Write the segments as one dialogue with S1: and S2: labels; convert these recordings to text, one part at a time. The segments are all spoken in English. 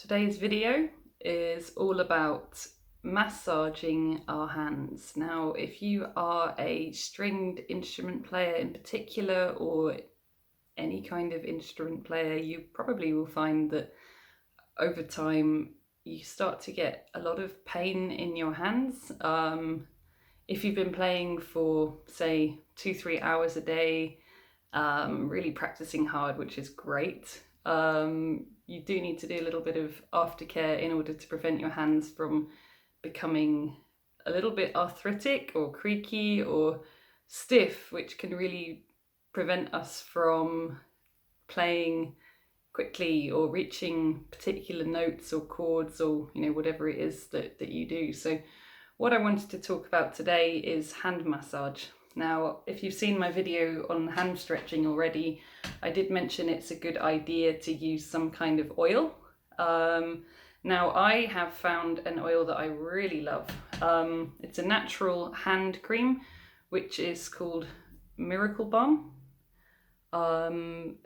S1: Today's video is all about massaging our hands. Now, if you are a stringed instrument player in particular, or any kind of instrument player, you probably will find that over time you start to get a lot of pain in your hands. If you've been playing for, say, 2-3 hours a day, really practicing hard, which is great, you do need to do a little bit of aftercare in order to prevent your hands from becoming a little bit arthritic or creaky or stiff, which can really prevent us from playing quickly or reaching particular notes or chords, or whatever it is that you do. So what I wanted to talk about today is hand massage. Now, if you've seen my video on hand stretching already, I did mention it's a good idea to use some kind of oil. Now, I have found an oil that I really love. It's a natural hand cream, which is called Miracle Balm. You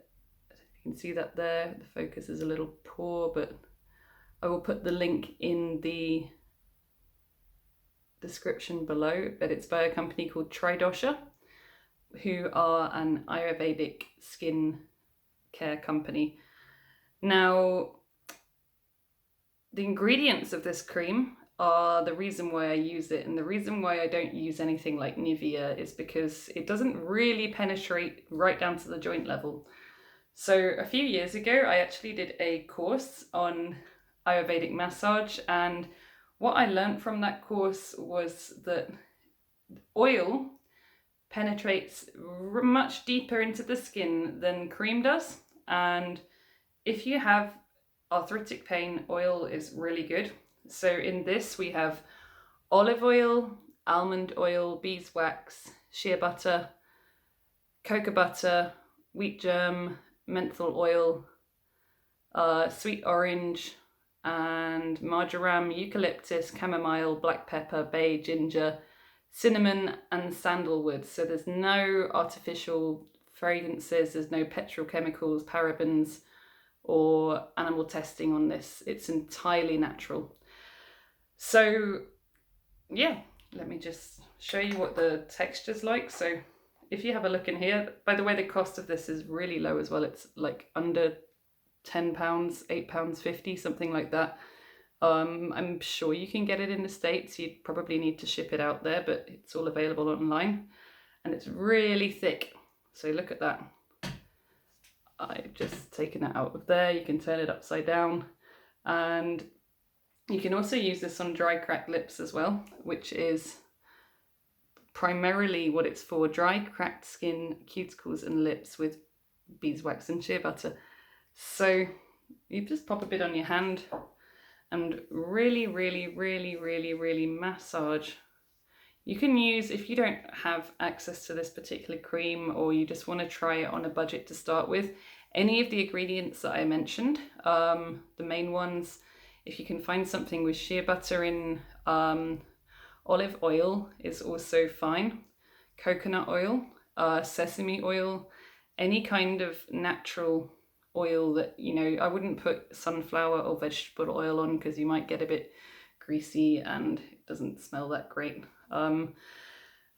S1: can see that there. The focus is a little poor, but I will put the link in the description below. But it's by a company called Tridosha, who are an Ayurvedic skin care company. Now, the ingredients of this cream are the reason why I use it, and the reason why I don't use anything like Nivea is because it doesn't really penetrate right down to the joint level. So a few years ago, I actually did a course on Ayurvedic massage, and what I learned from that course was that oil penetrates much deeper into the skin than cream does. And if you have arthritic pain, oil is really good. So in this, we have olive oil, almond oil, beeswax, shea butter, cocoa butter, wheat germ, menthol oil, sweet orange, and marjoram, eucalyptus, chamomile, black pepper, bay, ginger, cinnamon, and sandalwood. So there's no artificial fragrances, there's no petrochemicals, parabens, or animal testing on this. It's entirely natural. So yeah, let me just show you what the texture's like. So if you have a look in here, by the way, the cost of this is really low as well. It's like under £10, £8.50, something like that. I'm sure you can get it in the States. You'd probably need to ship it out there, but it's all available online, and it's really thick. So look at that. I've just taken it out of there. You can turn it upside down, and you can also use this on dry cracked lips as well, which is primarily what it's for: dry cracked skin, cuticles and lips with beeswax and shea butter. So you just pop a bit on your hand and really massage. You can use, if you don't have access to this particular cream, or you just want to try it on a budget to start with, any of the ingredients that I mentioned, the main ones, if you can find something with shea butter in, olive oil is also fine, coconut oil, sesame oil, any kind of natural oil that, I wouldn't put sunflower or vegetable oil on because you might get a bit greasy and it doesn't smell that great.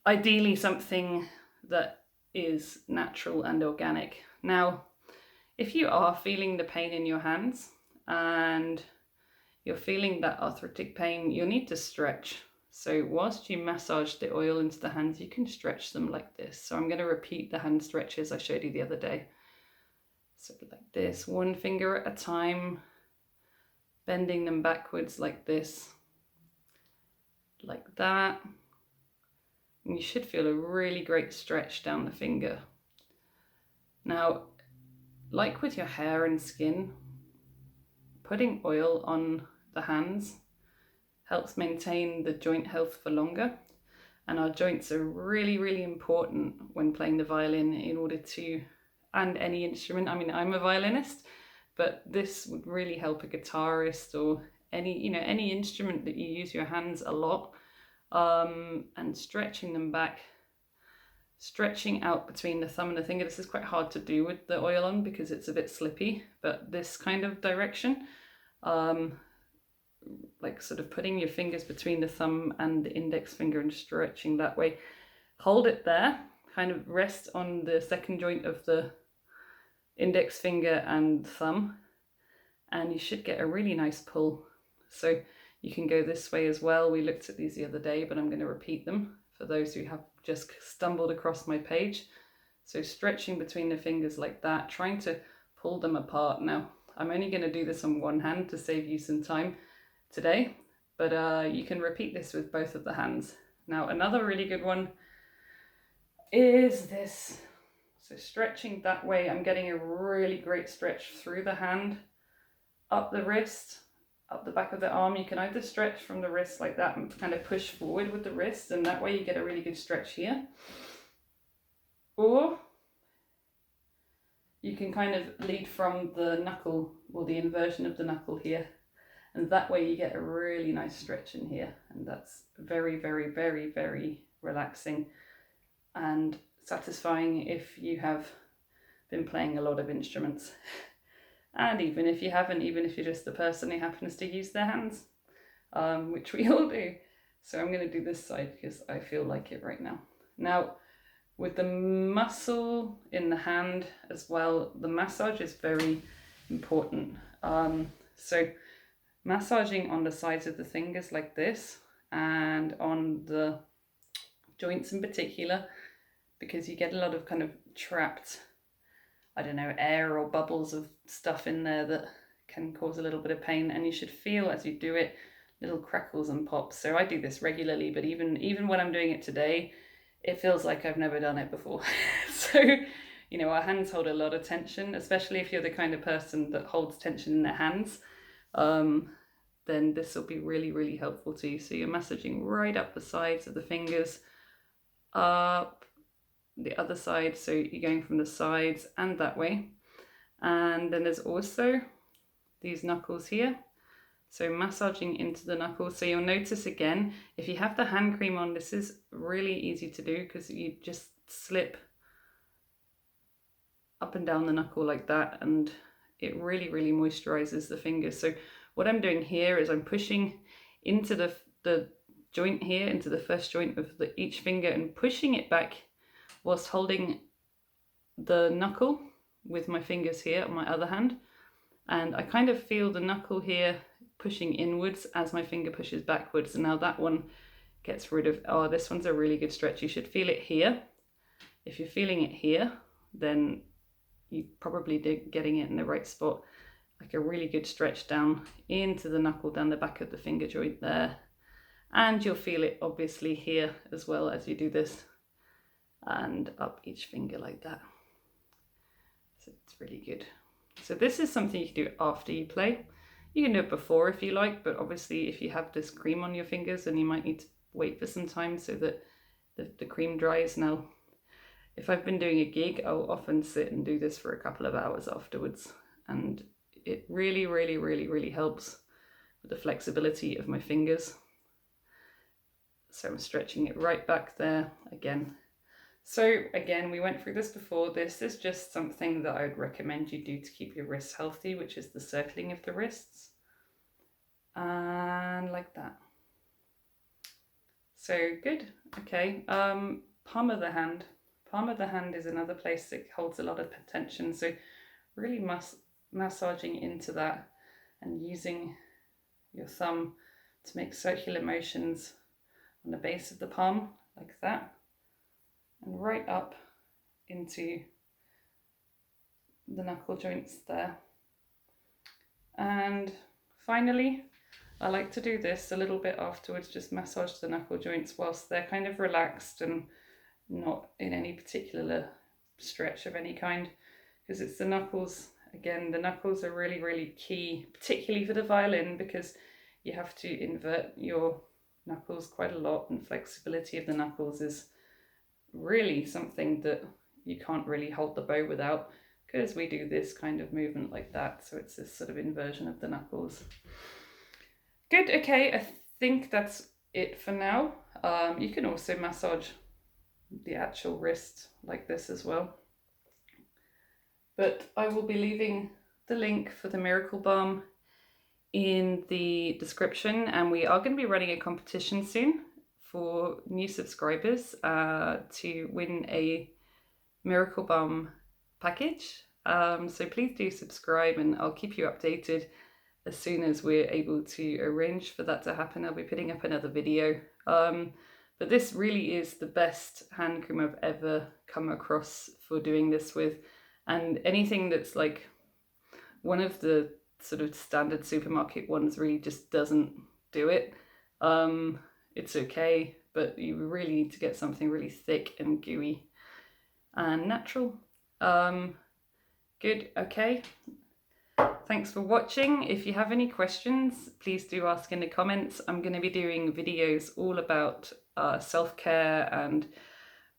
S1: Ideally something that is natural and organic. Now, if you are feeling the pain in your hands and you're feeling that arthritic pain, you'll need to stretch. So whilst you massage the oil into the hands, you can stretch them like this. So I'm going to repeat the hand stretches I showed you the other day. So like this, one finger at a time, bending them backwards like this, like that. And you should feel a really great stretch down the finger. Now, like with your hair and skin, putting oil on the hands helps maintain the joint health for longer. And our joints are really important when playing the violin in order to, and any instrument. I mean, I'm a violinist, but this would really help a guitarist or any instrument that you use your hands a lot. And stretching them back, stretching out between the thumb and the finger. This is quite hard to do with the oil on because it's a bit slippy, but this kind of direction, like sort of putting your fingers between the thumb and the index finger and stretching that way. Hold it there, kind of rest on the second joint of the index finger and thumb, and you should get a really nice pull. So you can go this way as well. We looked at these the other day, but I'm going to repeat them for those who have just stumbled across my page. So stretching between the fingers like that, trying to pull them apart. Now, I'm only going to do this on one hand to save you some time today, but you can repeat this with both of the hands. Now, another really good one is this. So stretching that way, I'm getting a really great stretch through the hand, up the wrist, up the back of the arm. You can either stretch from the wrist like that and kind of push forward with the wrist, and that way you get a really good stretch here. Or you can kind of lead from the knuckle, or the inversion of the knuckle here, and that way you get a really nice stretch in here, and that's very, very, very, very relaxing and satisfying if you have been playing a lot of instruments. And even if you haven't, even if you're just the person who happens to use their hands, which we all do. So I'm going to do this side because I feel like it right now. Now, with the muscle in the hand as well, the massage is very important. So massaging on the sides of the fingers like this, and on the joints in particular, because you get a lot of kind of trapped, I don't know, air or bubbles of stuff in there that can cause a little bit of pain, and you should feel as you do it little crackles and pops. So I do this regularly, but even when I'm doing it today, it feels like I've never done it before. So, you know, our hands hold a lot of tension, especially if you're the kind of person that holds tension in their hands. Then this will be really, really helpful to you. So you're massaging right up the sides of the fingers, up the other side, so you're going from the sides and that way. And then there's also these knuckles here, so massaging into the knuckles. So you'll notice again, if you have the hand cream on, this is really easy to do because you just slip up and down the knuckle like that, and it really, really moisturizes the fingers. So what I'm doing here is I'm pushing into the joint here, into the first joint of each finger, and pushing it back whilst holding the knuckle with my fingers here on my other hand. And I kind of feel the knuckle here pushing inwards as my finger pushes backwards. And now that one gets rid of, oh, this one's a really good stretch. You should feel it here. If you're feeling it here, then you're probably getting it in the right spot. Like a really good stretch down into the knuckle, down the back of the finger joint there. And you'll feel it obviously here as well as you do this, and up each finger like that. So it's really good. So this is something you can do after you play. You can do it before if you like, but obviously if you have this cream on your fingers, then you might need to wait for some time so that the cream dries. Now, if I've been doing a gig, I'll often sit and do this for a couple of hours afterwards, and it really, really, really, really helps with the flexibility of my fingers. So I'm stretching it right back there again. So again, we went through this before. This is just something that I would recommend you do to keep your wrists healthy, which is the circling of the wrists. And like that. So good. Okay. Palm of the hand. Palm of the hand is another place that holds a lot of tension. So really massaging into that and using your thumb to make circular motions on the base of the palm like that, and right up into the knuckle joints there. And finally, I like to do this a little bit afterwards, just massage the knuckle joints whilst they're kind of relaxed and not in any particular stretch of any kind, because it's the knuckles. Again, the knuckles are really, really key, particularly for the violin, because you have to invert your knuckles quite a lot, and flexibility of the knuckles is really something that you can't really hold the bow without, because we do this kind of movement like that. So it's this sort of inversion of the knuckles. Good. Okay, I think that's it for now. You can also massage the actual wrist like this as well. But I will be leaving the link for the Miracle Balm in the description, and we are going to be running a competition soon for new subscribers to win a Miracle Balm package. So please do subscribe, and I'll keep you updated as soon as we're able to arrange for that to happen. I'll be putting up another video. But this really is the best hand cream I've ever come across for doing this with. And anything that's like one of the sort of standard supermarket ones really just doesn't do it. It's okay, but you really need to get something really thick and gooey and natural. Good, okay. Thanks for watching. If you have any questions, please do ask in the comments. I'm going to be doing videos all about self-care and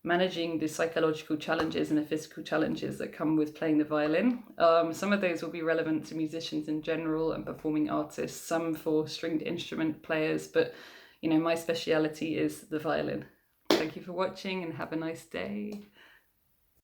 S1: managing the psychological challenges and the physical challenges that come with playing the violin. Some of those will be relevant to musicians in general and performing artists, some for stringed instrument players, but you know, my speciality is the violin. Thank you for watching and have a nice day.